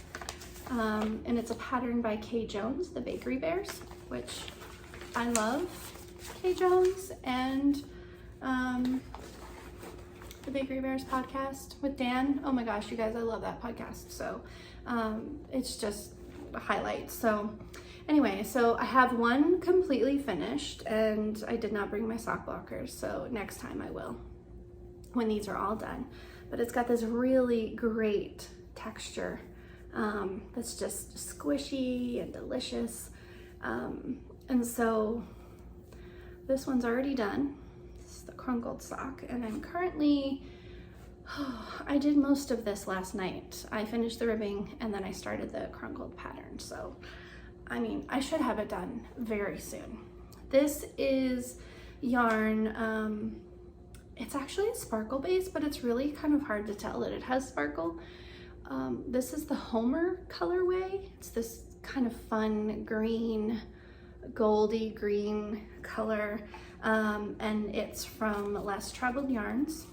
and it's a pattern by Kay Jones, the Bakery Bears, which I love Kay Jones and the Bakery Bears podcast with Dan. Oh my gosh, you guys, I love that podcast. So it's just a highlight. So anyway, so I have one completely finished, and I did not bring my sock blockers, so next time I will when these are all done. But it's got this really great texture that's just squishy and delicious. And so this one's already done. This is the crumpled sock, and I'm currently, I did most of this last night. I finished the ribbing and then I started the crumpled pattern. So, I mean, I should have it done very soon. This is yarn, it's actually a sparkle base, but it's really kind of hard to tell that it has sparkle. This is the Homer colorway. It's this kind of fun green, goldy green color, and it's from Less Traveled Yarns,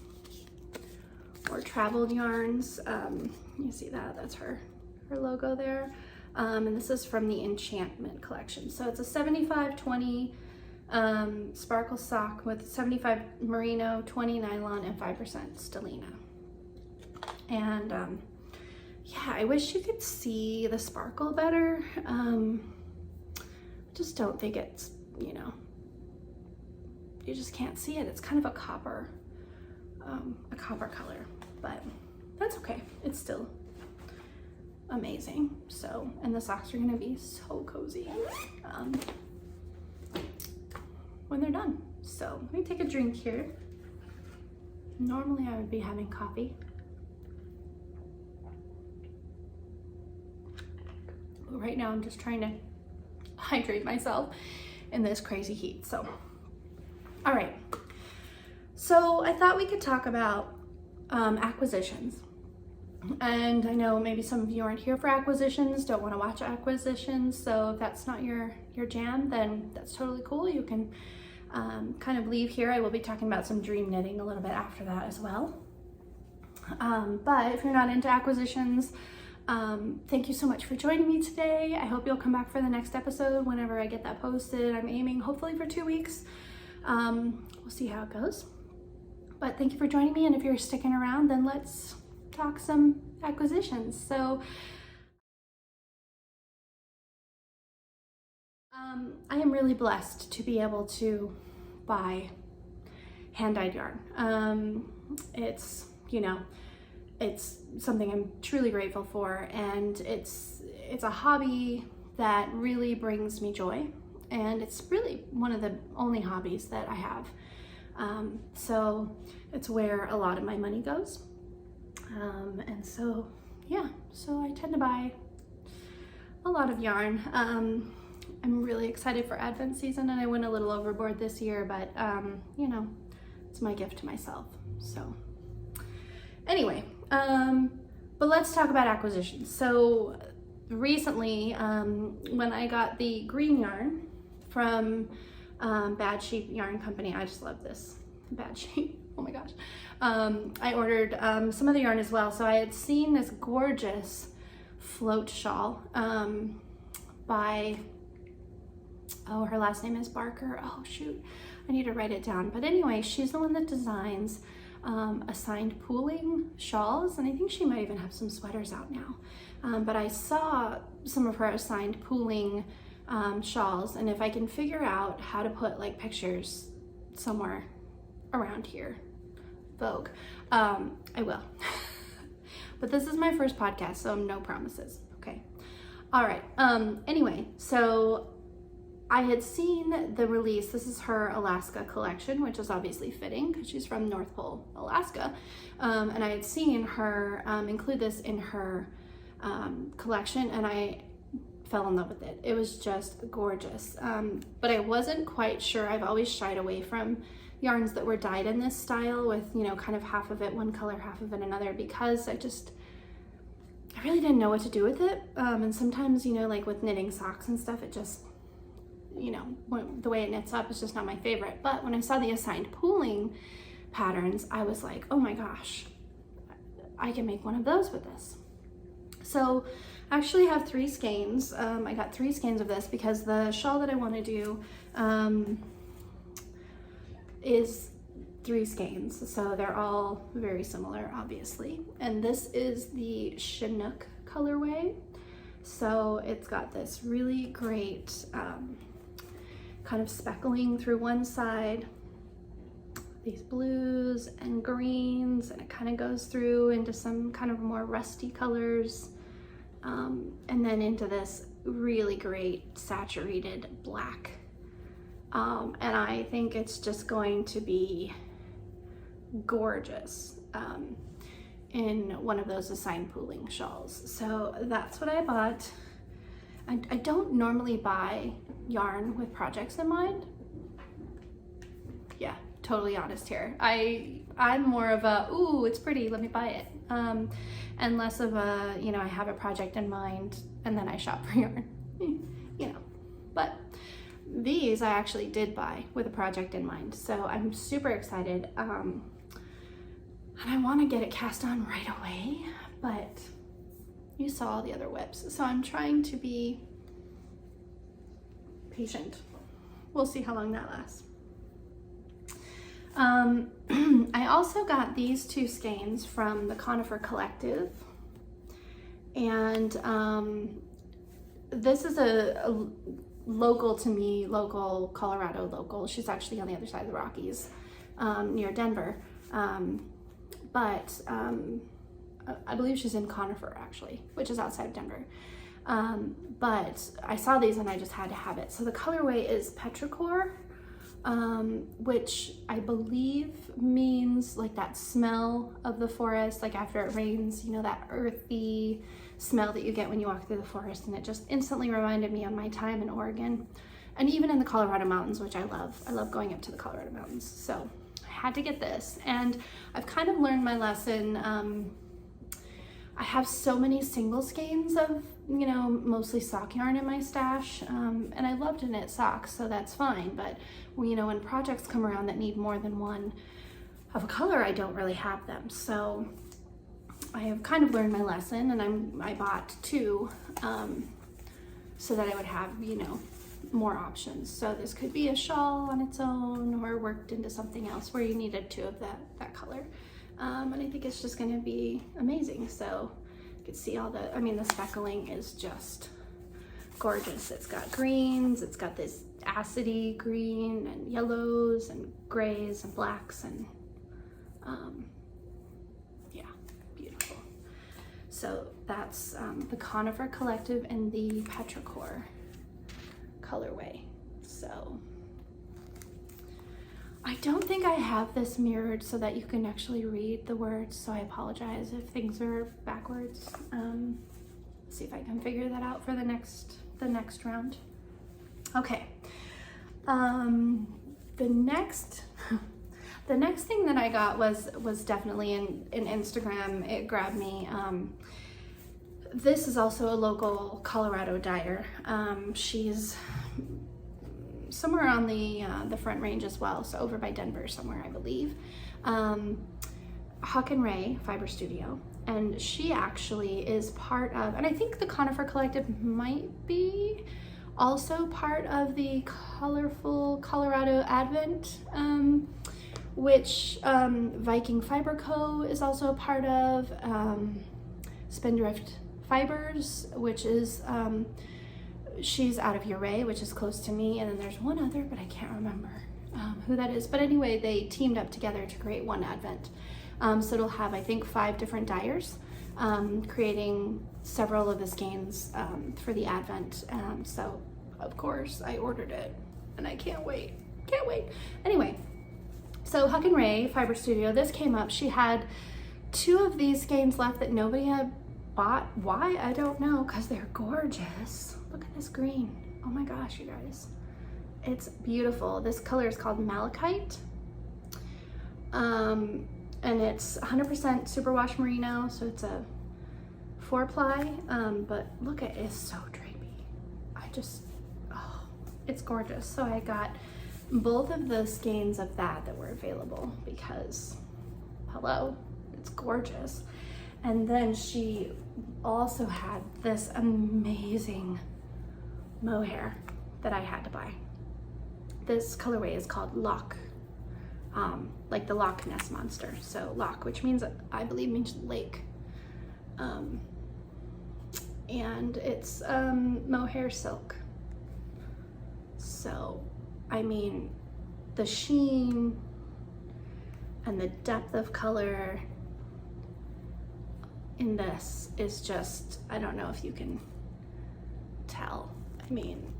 or Traveled Yarns. You see that? That's her logo there. And this is from the Enchantment collection. So it's a 75/20 sparkle sock with 75 merino, 20 nylon, and 5% stellina. And yeah, I wish you could see the sparkle better. Just don't think it's, you know, you just can't see it. It's kind of a copper color, but that's okay. It's still amazing. So, and the socks are gonna be so cozy when they're done. So let me take a drink here. Normally I would be having coffee, but right now I'm just trying to hydrate myself in this crazy heat. So, all right. So I thought we could talk about acquisitions. And I know maybe some of you aren't here for acquisitions, don't want to watch acquisitions. So if that's not your jam, then that's totally cool. You can kind of leave here. I will be talking about some dream knitting a little bit after that as well. But if you're not into acquisitions, thank you so much for joining me today. I hope you'll come back for the next episode whenever I get that posted. I'm aiming hopefully for 2 weeks. We'll see how it goes. But thank you for joining me, and if you're sticking around, then let's talk some acquisitions. So I am really blessed to be able to buy hand-dyed yarn. It's, you know, it's something I'm truly grateful for, and it's a hobby that really brings me joy, and it's really one of the only hobbies that I have. So it's where a lot of my money goes. And so, yeah, so I tend to buy a lot of yarn. I'm really excited for Advent season, and I went a little overboard this year, but, you know, it's my gift to myself. So anyway, but let's talk about acquisitions. So recently, when I got the green yarn from Bad Sheep Yarn Company, I just love this, Bad Sheep, oh my gosh. I ordered some of the yarn as well. So I had seen this gorgeous float shawl by, oh, her last name is Barker. Oh shoot, I need to write it down. But anyway, she's the one that designs assigned pooling shawls, and I think she might even have some sweaters out now. But I saw some of her assigned pooling shawls, and if I can figure out how to put like pictures somewhere around here, Vogue, I will. But this is my first podcast, so no promises, okay? All right, anyway, so I had seen the release. This is her Alaska collection, which is obviously fitting because she's from North Pole, Alaska. And I had seen her include this in her collection, and I fell in love with it. It was just gorgeous. But I wasn't quite sure. I've always shied away from yarns that were dyed in this style with, you know, kind of half of it one color, half of it another, because I really didn't know what to do with it. And sometimes, you know, like with knitting socks and stuff, it just, you know, the way it knits up is just not my favorite. But when I saw the assigned pooling patterns, I was like, oh my gosh, I can make one of those with this. So I actually have 3 skeins. I got 3 skeins of this because the shawl that I want to do is 3 skeins. So they're all very similar, obviously. And this is the Chinook colorway. So it's got this really great kind of speckling through one side, these blues and greens, and it kind of goes through into some kind of more rusty colors, and then into this really great saturated black. And I think it's just going to be gorgeous in one of those assigned pooling shawls. So that's what I bought. I don't normally buy yarn with projects in mind. Yeah, totally honest here. I'm more of a, ooh, it's pretty, let me buy it. And less of a, you know, I have a project in mind and then I shop for yarn, you know. But these I actually did buy with a project in mind. So I'm super excited. And I want to get it cast on right away, but you saw all the other whips. So I'm trying to be patient. We'll see how long that lasts. I also got these 2 skeins from the Conifer Collective. And this is a local to me, local Colorado local. She's actually on the other side of the Rockies, near Denver. But I believe she's in Conifer actually, which is outside of Denver. But I saw these and I just had to have it. So the colorway is petrichor, which I believe means like that smell of the forest, like after it rains, you know, that earthy smell that you get when you walk through the forest. And it just instantly reminded me of my time in Oregon and even in the Colorado mountains, which I love. I love going up to the Colorado mountains. So I had to get this, and I've kind of learned my lesson. I have so many single skeins of, you know, mostly sock yarn in my stash, and I love to knit socks, so that's fine. But, you know, when projects come around that need more than one of a color, I don't really have them. So I have kind of learned my lesson, and I bought 2 so that I would have, you know, more options. So this could be a shawl on its own or worked into something else where you needed 2 of that color. And I think it's just going to be amazing. So you can see all the, I mean, the speckling is just gorgeous. It's got greens, it's got this acidy green and yellows and grays and blacks, and yeah, beautiful. So that's the Conifer Collective and the petrichor colorway. So I don't think I have this mirrored so that you can actually read the words, so I apologize if things are backwards. See if I can figure that out for the next round. Okay. The next thing that I got was definitely in Instagram. It grabbed me. This is also a local Colorado dyer. She's somewhere on the Front Range as well, so over by Denver somewhere, I believe. Huck and Ray Fiber Studio, and she actually is part of, and I think the Conifer Collective might be also part of the Colorful Colorado Advent, which Viking Fiber Co. is also a part of, Spindrift Fibers, which is, she's out of Uray, which is close to me, and then there's one other, but I can't remember who that is. But anyway, they teamed up together to create one Advent. So it'll have, I think, 5 different dyers creating several of the skeins for the Advent. So of course I ordered it and I can't wait. Anyway, so Huck and Ray Fiber Studio, this came up. She had 2 of these skeins left that nobody had bought. Why? I don't know, because they're gorgeous. Look at this green. Oh my gosh, you guys. It's beautiful. This color is called Malachite. And it's 100% superwash merino, so it's a 4-ply. But look at it, it's so drapey. Oh, it's gorgeous. So I got both of the skeins of that were available because, hello, it's gorgeous. And then she also had this amazing mohair that I had to buy. This colorway is called Loch, like the Loch Ness Monster. So Loch, which means, I believe, means lake. And it's mohair silk. So, I mean, the sheen and the depth of color in this is just, I don't know if you can tell. I mean,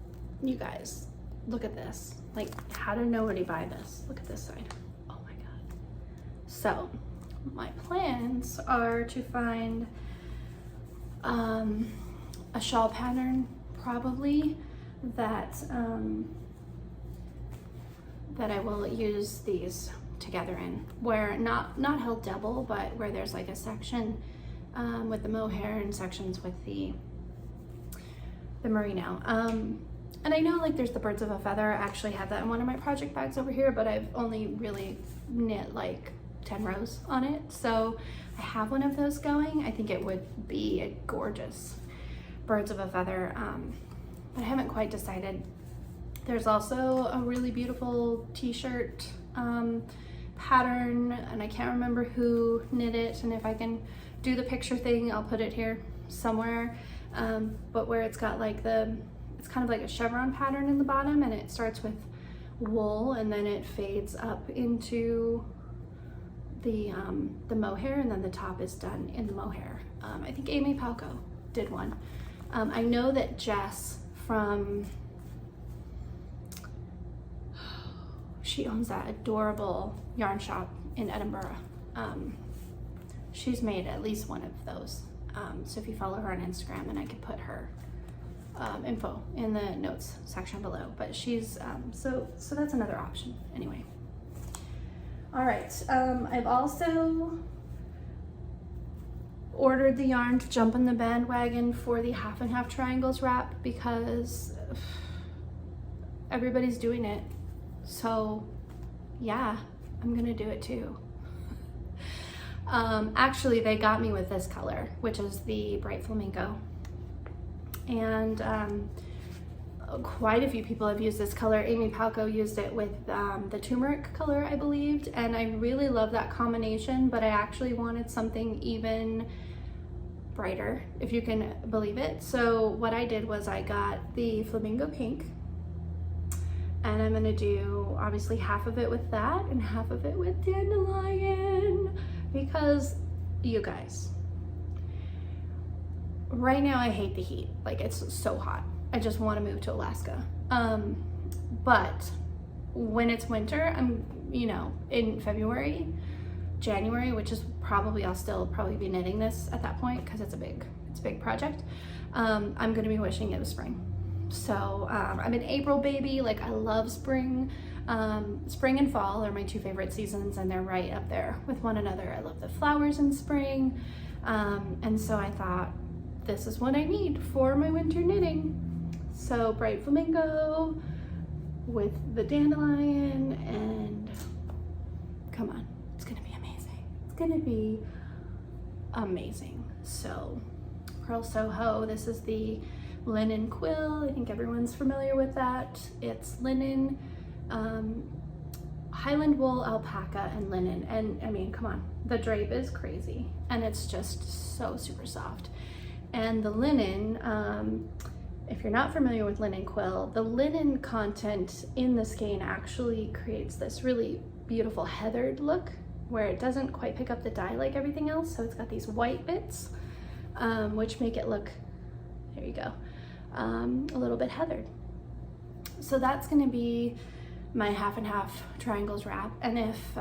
you guys, look at this. Like, how did nobody buy this? Look at this side. Oh my God. So, my plans are to find a shawl pattern, probably, that I will use these together in, where not held double, but where there's like a section with the mohair and sections with the merino. And I know, like, there's the birds of a feather. I actually have that in one of my project bags over here, but I've only really knit like 10 rows on it. So I have one of those going. I think it would be a gorgeous birds of a feather, but I haven't quite decided. There's also a really beautiful t-shirt pattern, and I can't remember who knit it, and if I can do the picture thing, I'll put it here somewhere. But where it's got like it's kind of like a chevron pattern in the bottom, and it starts with wool and then it fades up into the mohair, and then the top is done in the mohair. I think Amy Palco did one. I know that Jess from, she owns that adorable yarn shop in Edinburgh. She's made at least one of those. So if you follow her on Instagram, and I could put her info in the notes section below, but she's, so that's another option anyway. All right, I've also ordered the yarn to jump on the bandwagon for the half and half triangles wrap, because everybody's doing it. So yeah, I'm gonna do it too. Actually, they got me with this color, which is the bright flamingo. And quite a few people have used this color. Amy Palco used it with the turmeric color, I believed, and I really love that combination, but I actually wanted something even brighter, if you can believe it. So what I did was I got the flamingo pink, and I'm gonna do obviously half of it with that and half of it with dandelion, because you guys, right now I hate the heat. Like, it's so hot. I just want to move to Alaska. But when it's winter, I'm, you know, in February, January, which is probably, I'll still probably be knitting this at that point because it's a big project. I'm going to be wishing it was spring. So I'm an April baby. Like, I love spring. Spring and fall are my 2 favorite seasons, and they're right up there with one another. I love the flowers in spring. And so I thought, this is what I need for my winter knitting. So bright flamingo with the dandelion, and come on, it's gonna be amazing. It's gonna be amazing. So Pearl Soho, this is the linen quill. I think everyone's familiar with that. It's linen, Highland wool, alpaca, and linen. And I mean, come on, the drape is crazy, and it's just so super soft. And the linen, if you're not familiar with linen quill, the linen content in the skein actually creates this really beautiful heathered look where it doesn't quite pick up the dye like everything else. So it's got these white bits which make it look, there you go, a little bit heathered. So that's gonna be my half and half triangles wrap. And if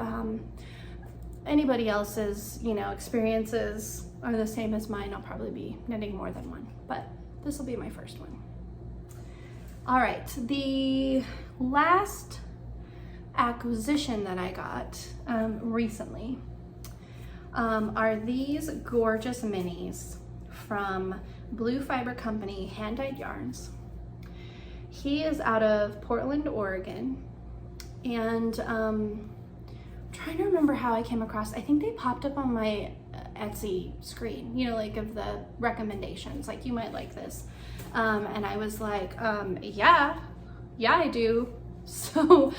anybody else's, you know, experiences are the same as mine, I'll probably be knitting more than one, but this will be my first one. All right, the last acquisition that I got recently are these gorgeous minis from Blue Fiber Company Hand-Dyed Yarns. He is out of Portland, Oregon, and I'm trying to remember how I came across, I think they popped up on my Etsy screen, you know, like of the recommendations, like you might like this. And I was like, yeah, I do. So,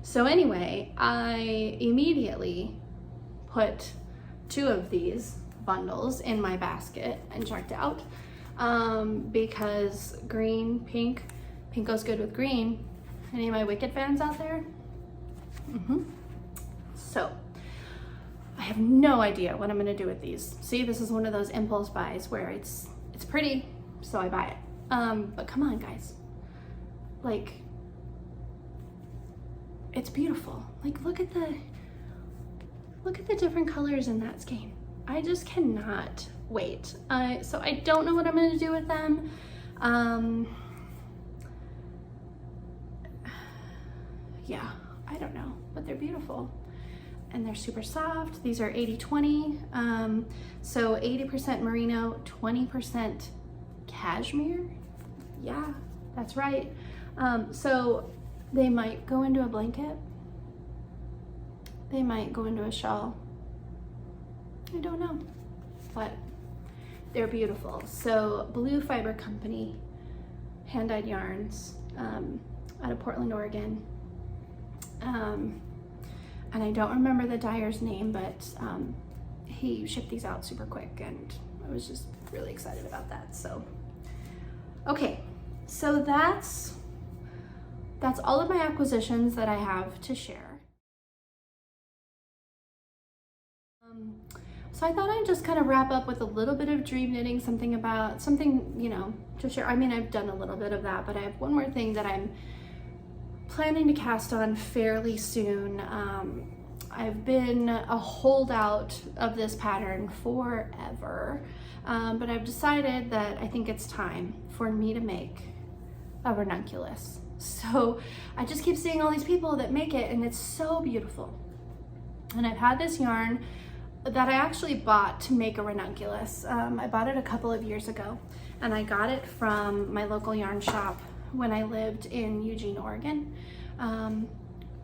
so anyway, I immediately put 2 of these bundles in my basket and checked out, because green, pink goes good with green. Any of my Wicked fans out there? So I have no idea what I'm gonna do with these. See, this is one of those impulse buys where it's pretty, so I buy it. But come on, guys, like, it's beautiful. Like, look at the different colors in that skein. I just cannot wait. So I don't know what I'm gonna do with them. Yeah, I don't know, but they're beautiful. And they're super soft. These are 80-20. So 80% merino, 20% cashmere. Yeah, that's right. So they might go into a blanket. They might go into a shawl. I don't know, but they're beautiful. So Blue Fiber Company, Hand-Dyed Yarns, out of Portland, Oregon. And I don't remember the dyer's name, but he shipped these out super quick, and I was just really excited about that. So, okay, so that's all of my acquisitions that I have to share. So I thought I'd just kind of wrap up with a little bit of dream knitting, something, you know, to share. I mean, I've done a little bit of that, but I have one more thing that I'm planning to cast on fairly soon. I've been a holdout of this pattern forever, but I've decided that I think it's time for me to make a ranunculus. So I just keep seeing all these people that make it, and it's so beautiful. And I've had this yarn that I actually bought to make a ranunculus. I bought it a couple of years ago, and I got it from my local yarn shop when I lived in Eugene, Oregon.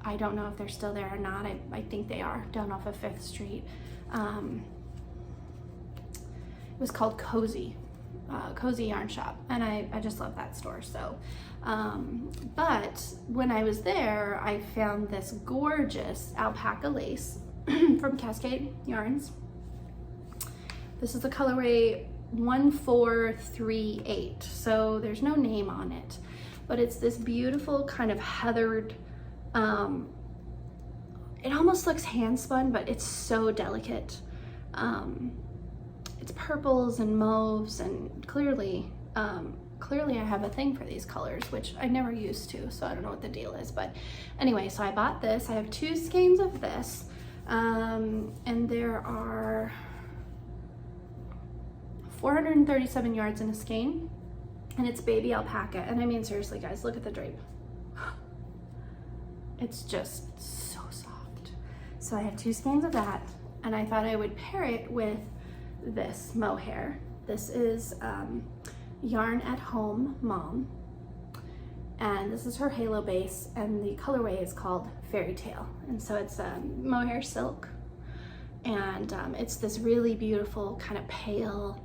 I don't know if they're still there or not. I think they are, down off of 5th Street. It was called Cozy Yarn Shop, and I just love that store. So, but when I was there, I found this gorgeous alpaca lace from Cascade Yarns. This is the colorway 1438, so there's no name on it, but it's this beautiful kind of heathered, it almost looks hand spun, but it's so delicate. It's purples and mauves, and clearly I have a thing for these colors, which I never used to, so I don't know what the deal is. But anyway, so I bought this. I have 2 skeins of this, and there are 437 yards in a skein, and it's baby alpaca. And I mean, seriously guys, look at the drape. It's just so soft. So I have 2 skeins of that, and I thought I would pair it with this mohair. This is Yarn at Home Mom, and this is her halo base, and the colorway is called Fairy Tale. And so it's mohair silk, and it's this really beautiful kind of pale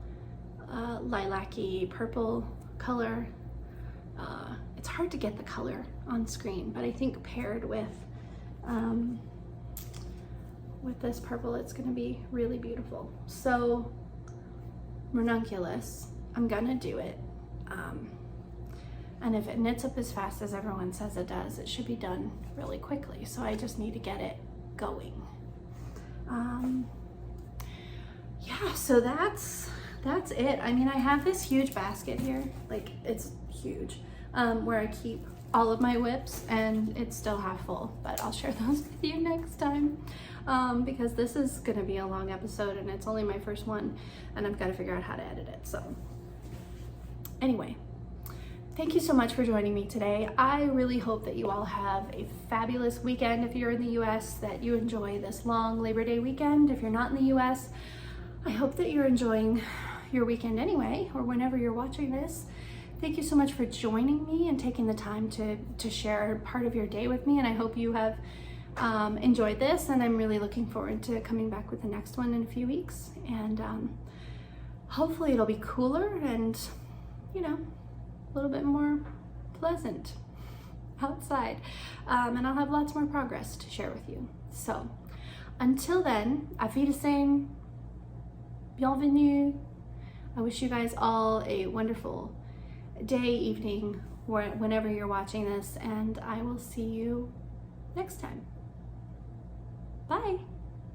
lilac-y purple color. It's hard to get the color on screen, but I think paired with this purple, it's gonna be really beautiful. So ranunculus, I'm gonna do it. And if it knits up as fast as everyone says it does, it should be done really quickly. So I just need to get it going. yeah, so that's it. I mean, I have this huge basket here, like it's huge, where I keep all of my whips, and it's still half full, but I'll share those with you next time, because this is gonna be a long episode and it's only my first one and I've got to figure out how to edit it. So anyway, thank you so much for joining me today. I really hope that you all have a fabulous weekend if you're in the US, that you enjoy this long Labor Day weekend. If you're not in the US, I hope that you're enjoying your weekend anyway, or whenever you're watching this. Thank you so much for joining me and taking the time to share part of your day with me, and I hope you have enjoyed this, and I'm really looking forward to coming back with the next one in a few weeks, and hopefully it'll be cooler and, you know, a little bit more pleasant outside, and I'll have lots more progress to share with you. So until then, auf Wiedersehen, bienvenue. I wish you guys all a wonderful day, evening, whenever you're watching this, and I will see you next time. Bye.